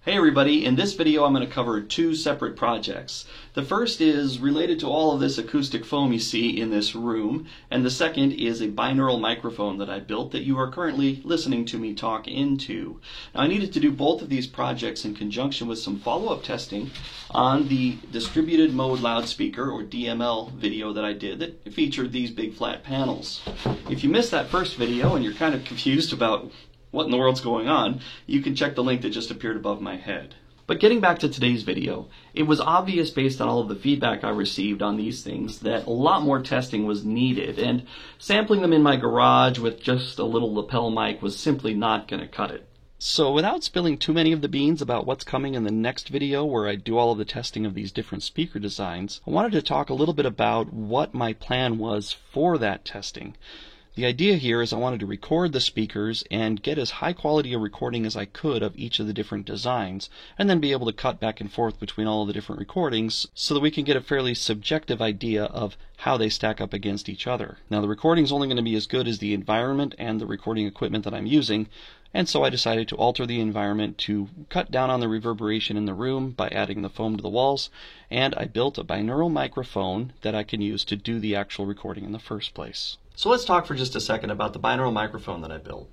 Hey everybody, in this video I'm going to cover two separate projects. The first is related to all of this acoustic foam you see in this room, and the second is a binaural microphone that I built that you are currently listening to me talk into. Now I needed to do both of these projects in conjunction with some follow-up testing on the distributed mode loudspeaker or DML video that I did that featured these big flat panels. If you missed that first video and you're kind of confused about what in the world's going on, you can check the link that just appeared above my head. But getting back to today's video, it was obvious based on all of the feedback I received on these things that a lot more testing was needed, and sampling them in my garage with just a little lapel mic was simply not going to cut it. So without spilling too many of the beans about what's coming in the next video where I do all of the testing of these different speaker designs, I wanted to talk a little bit about what my plan was for that testing. The idea here is I wanted to record the speakers and get as high quality a recording as I could of each of the different designs, and then be able to cut back and forth between all of the different recordings so that we can get a fairly subjective idea of how they stack up against each other. Now the recording is only going to be as good as the environment and the recording equipment that I'm using, and so I decided to alter the environment to cut down on the reverberation in the room by adding the foam to the walls, and I built a binaural microphone that I can use to do the actual recording in the first place. So let's talk for just a second about the binaural microphone that I built.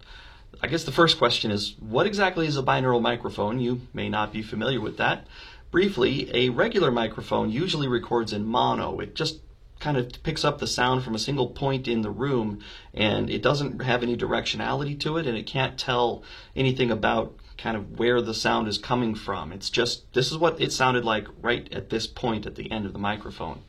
I guess the first question is, what exactly is a binaural microphone? You may not be familiar with that. Briefly, a regular microphone usually records in mono. It just kind of picks up the sound from a single point in the room, and it doesn't have any directionality to it, and it can't tell anything about kind of where the sound is coming from. It's just, this is what it sounded like right at this point at the end of the microphone.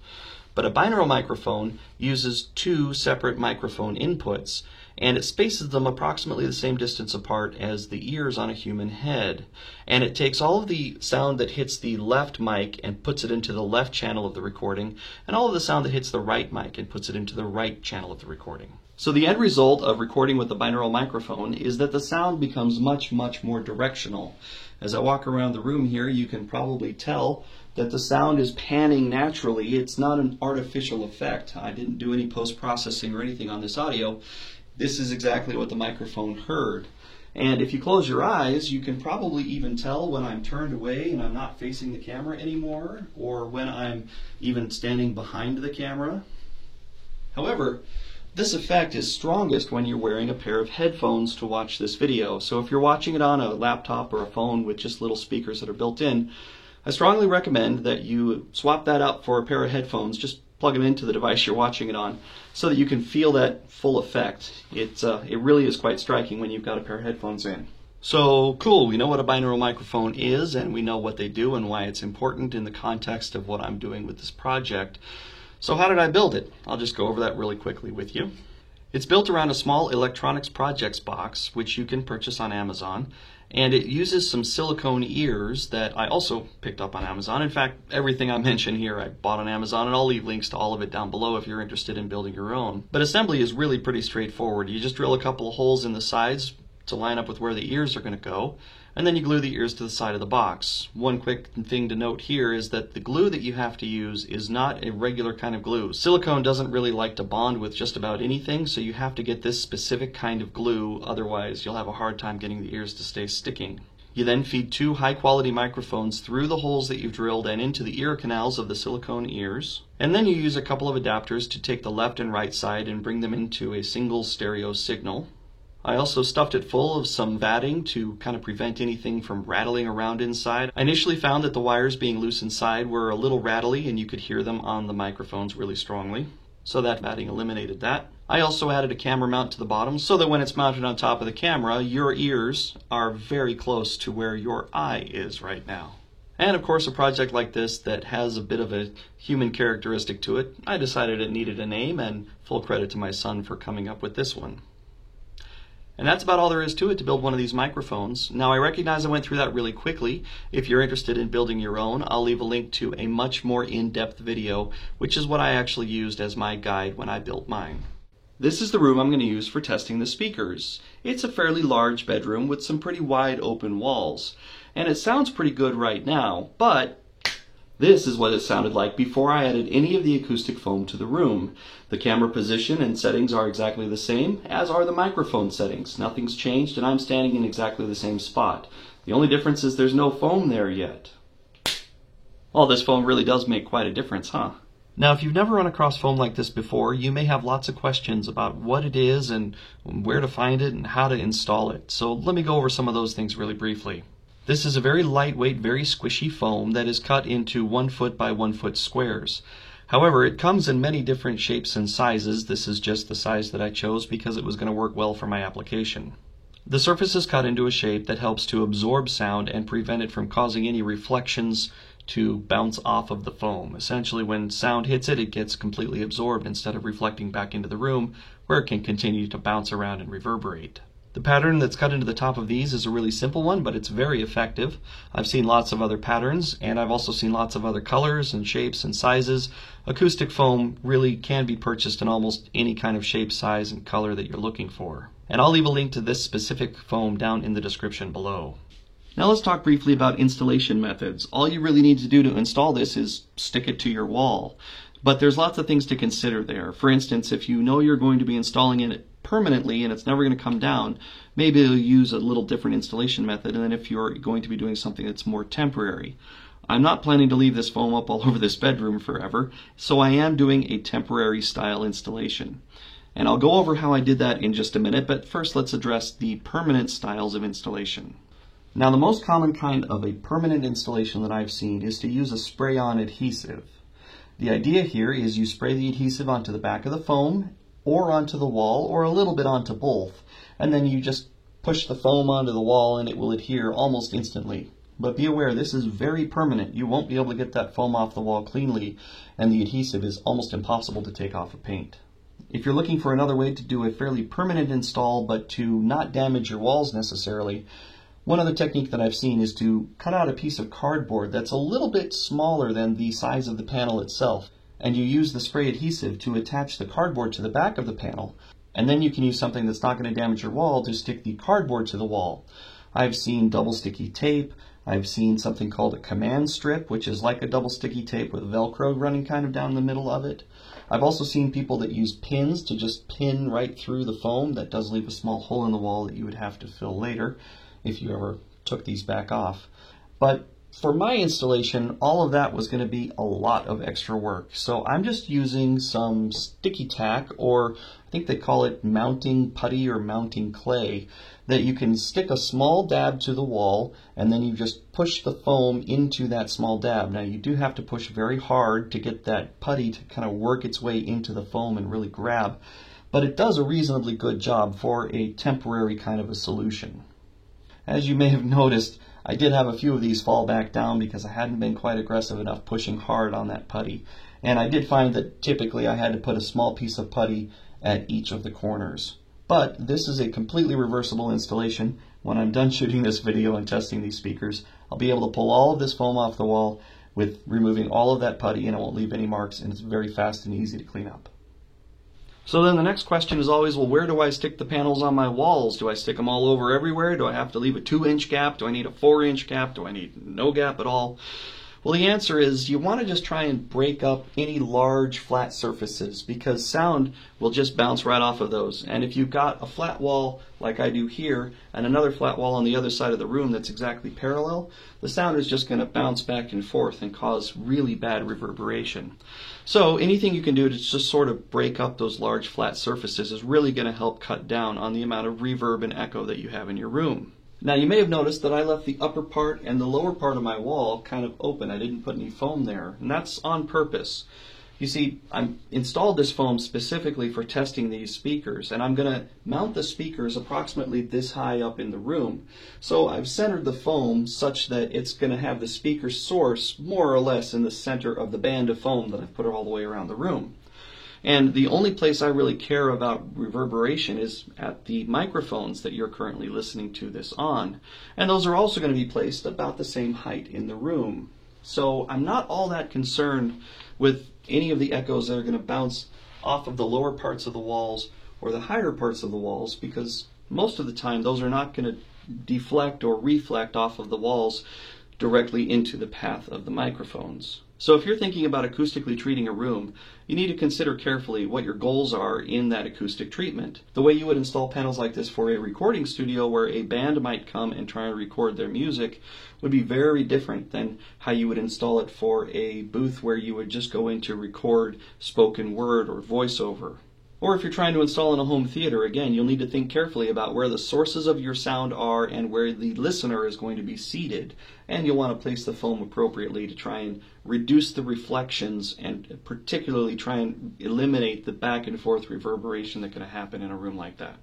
But a binaural microphone uses two separate microphone inputs, and it spaces them approximately the same distance apart as the ears on a human head. And it takes all of the sound that hits the left mic and puts it into the left channel of the recording, and all of the sound that hits the right mic and puts it into the right channel of the recording. So the end result of recording with the binaural microphone is that the sound becomes much more directional. As I walk around the room here, you can probably tell that the sound is panning naturally. It's not an artificial effect. I didn't do any post-processing or anything on this audio. This is exactly what the microphone heard. And if you close your eyes, you can probably even tell when I'm turned away and I'm not facing the camera anymore, or when I'm even standing behind the camera. However, this effect is strongest when you're wearing a pair of headphones to watch this video. So if you're watching it on a laptop or a phone with just little speakers that are built in, I strongly recommend that you swap that out for a pair of headphones. Just plug them into the device you're watching it on so that you can feel that full effect. It really is quite striking when you've got a pair of headphones in. So cool, we know what a binaural microphone is, and we know what they do and why it's important in the context of what I'm doing with this project. So how did I build it? I'll just go over that really quickly with you. It's built around a small electronics projects box, which you can purchase on Amazon, and it uses some silicone ears that I also picked up on Amazon. In fact, everything I mention here I bought on Amazon, and I'll leave links to all of it down below if you're interested in building your own. But assembly is really pretty straightforward. You just drill a couple of holes in the sides to line up with where the ears are going to go, and then you glue the ears to the side of the box. One quick thing to note here is that the glue that you have to use is not a regular kind of glue. Silicone doesn't really like to bond with just about anything, so you have to get this specific kind of glue, otherwise you'll have a hard time getting the ears to stay sticking. You then feed two high-quality microphones through the holes that you've drilled and into the ear canals of the silicone ears. And then you use a couple of adapters to take the left and right side and bring them into a single stereo signal. I also stuffed it full of some batting to kind of prevent anything from rattling around inside. I initially found that the wires being loose inside were a little rattly and you could hear them on the microphones really strongly, so that batting eliminated that. I also added a camera mount to the bottom so that when it's mounted on top of the camera, your ears are very close to where your eye is right now. And of course, a project like this that has a bit of a human characteristic to it, I decided it needed a name, and full credit to my son for coming up with this one. And that's about all there is to it to build one of these microphones. Now I recognize I went through that really quickly. If you're interested in building your own, I'll leave a link to a much more in-depth video, which is what I actually used as my guide when I built mine. This is the room I'm going to use for testing the speakers. It's a fairly large bedroom with some pretty wide open walls. And it sounds pretty good right now, but this is what it sounded like before I added any of the acoustic foam to the room. The camera position and settings are exactly the same, as are the microphone settings. Nothing's changed, and I'm standing in exactly the same spot. The only difference is there's no foam there yet. Well, this foam really does make quite a difference, huh? Now, if you've never run across foam like this before, you may have lots of questions about what it is and where to find it and how to install it. So let me go over some of those things really briefly. This is a very lightweight, very squishy foam that is cut into 1 foot by 1 foot squares. However, it comes in many different shapes and sizes. This is just the size that I chose because it was going to work well for my application. The surface is cut into a shape that helps to absorb sound and prevent it from causing any reflections to bounce off of the foam. Essentially, when sound hits it, it gets completely absorbed instead of reflecting back into the room, where it can continue to bounce around and reverberate. The pattern that's cut into the top of these is a really simple one, but it's very effective. I've seen lots of other patterns, and I've also seen lots of other colors and shapes and sizes. Acoustic foam really can be purchased in almost any kind of shape, size, and color that you're looking for. And I'll leave a link to this specific foam down in the description below. Now let's talk briefly about installation methods. All you really need to do to install this is stick it to your wall. But there's lots of things to consider there. For instance, if you know you're going to be installing it permanently and it's never going to come down, maybe you'll use a little different installation method than if you're going to be doing something that's more temporary. I'm not planning to leave this foam up all over this bedroom forever, so I am doing a temporary style installation. And I'll go over how I did that in just a minute, but first let's address the permanent styles of installation. Now, the most common kind of a permanent installation that I've seen is to use a spray-on adhesive. The idea here is you spray the adhesive onto the back of the foam or onto the wall or a little bit onto both, and then you just push the foam onto the wall and it will adhere almost instantly. But be aware, this is very permanent. You won't be able to get that foam off the wall cleanly, and the adhesive is almost impossible to take off of paint. If you're looking for another way to do a fairly permanent install but to not damage your walls necessarily, one other technique that I've seen is to cut out a piece of cardboard that's a little bit smaller than the size of the panel itself, and you use the spray adhesive to attach the cardboard to the back of the panel, and then you can use something that's not going to damage your wall to stick the cardboard to the wall. I've seen double sticky tape. I've seen something called a command strip, which is like a double sticky tape with Velcro running kind of down the middle of it. I've also seen people that use pins to just pin right through the foam. That does leave a small hole in the wall that you would have to fill later if you ever took these back off. But for my installation, all of that was going to be a lot of extra work. So I'm just using some sticky tack, or I think they call it mounting putty or mounting clay, that you can stick a small dab to the wall and then you just push the foam into that small dab. Now you do have to push very hard to get that putty to kind of work its way into the foam and really grab, but it does a reasonably good job for a temporary kind of a solution. As you may have noticed, I did have a few of these fall back down because I hadn't been quite aggressive enough pushing hard on that putty. And I did find that typically I had to put a small piece of putty at each of the corners. But this is a completely reversible installation. When I'm done shooting this video and testing these speakers, I'll be able to pull all of this foam off the wall with removing all of that putty, and it won't leave any marks, and it's very fast and easy to clean up. So then the next question is always, well, where do I stick the panels on my walls? Do I stick them all over everywhere? Do I have to leave a 2-inch gap? Do I need a 4-inch gap? Do I need no gap at all? Well, the answer is you want to just try and break up any large flat surfaces, because sound will just bounce right off of those. And if you've got a flat wall like I do here and another flat wall on the other side of the room that's exactly parallel, the sound is just going to bounce back and forth and cause really bad reverberation. So anything you can do to just sort of break up those large flat surfaces is really going to help cut down on the amount of reverb and echo that you have in your room. Now, you may have noticed that I left the upper part and the lower part of my wall kind of open. I didn't put any foam there, and that's on purpose. You see, I installed this foam specifically for testing these speakers, and I'm going to mount the speakers approximately this high up in the room. So I've centered the foam such that it's going to have the speaker source more or less in the center of the band of foam that I've put all the way around the room. And the only place I really care about reverberation is at the microphones that you're currently listening to this on. And those are also going to be placed about the same height in the room. So I'm not all that concerned with any of the echoes that are going to bounce off of the lower parts of the walls or the higher parts of the walls, because most of the time those are not going to deflect or reflect off of the walls directly into the path of the microphones. So if you're thinking about acoustically treating a room, you need to consider carefully what your goals are in that acoustic treatment. The way you would install panels like this for a recording studio where a band might come and try and record their music would be very different than how you would install it for a booth where you would just go in to record spoken word or voiceover. Or if you're trying to install in a home theater, again, you'll need to think carefully about where the sources of your sound are and where the listener is going to be seated. And you'll want to place the foam appropriately to try and reduce the reflections and particularly try and eliminate the back and forth reverberation that can happen in a room like that.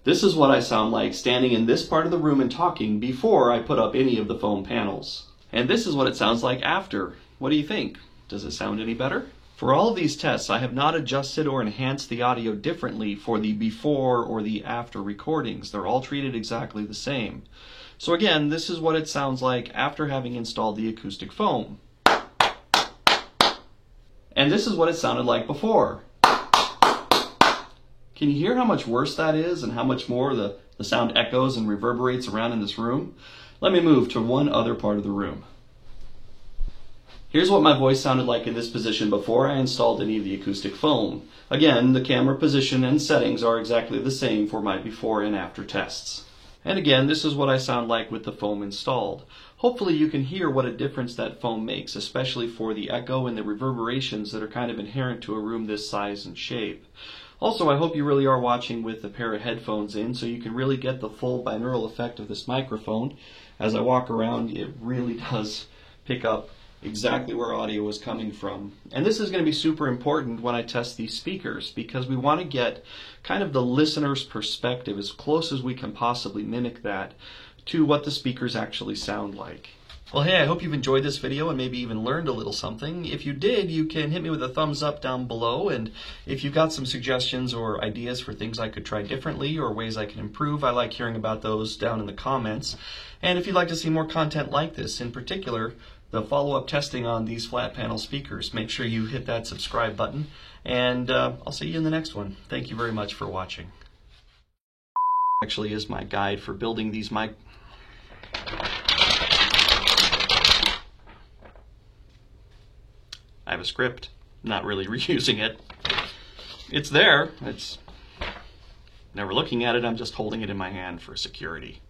This is what I sound like standing in this part of the room and talking before I put up any of the foam panels. And this is what it sounds like after. What do you think? Does it sound any better? For all of these tests, I have not adjusted or enhanced the audio differently for the before or the after recordings. They're all treated exactly the same. So again, this is what it sounds like after having installed the acoustic foam. And this is what it sounded like before. Can you hear how much worse that is and how much more the sound echoes and reverberates around in this room? Let me move to one other part of the room. Here's what my voice sounded like in this position before I installed any of the acoustic foam. Again, the camera position and settings are exactly the same for my before and after tests. And again, this is what I sound like with the foam installed. Hopefully you can hear what a difference that foam makes, especially for the echo and the reverberations that are kind of inherent to a room this size and shape. Also, I hope you really are watching with a pair of headphones in so you can really get the full binaural effect of this microphone. As I walk around, it really does pick up exactly where audio is coming from. And this is going to be super important when I test these speakers because we want to get kind of the listener's perspective as close as we can possibly mimic that to what the speakers actually sound like. Well, hey, I hope you've enjoyed this video and maybe even learned a little something. If you did, you can hit me with a thumbs up down below, and if you've got some suggestions or ideas for things I could try differently or ways I can improve, I like hearing about those down in the comments. And if you'd like to see more content like this, in particular, the follow-up testing on these flat panel speakers, make sure you hit that subscribe button, and I'll see you in the next one. Thank you very much for watching. Actually is my guide for building these I have a script, not really reusing it. It's there, it's never looking at it, I'm just holding it in my hand for security.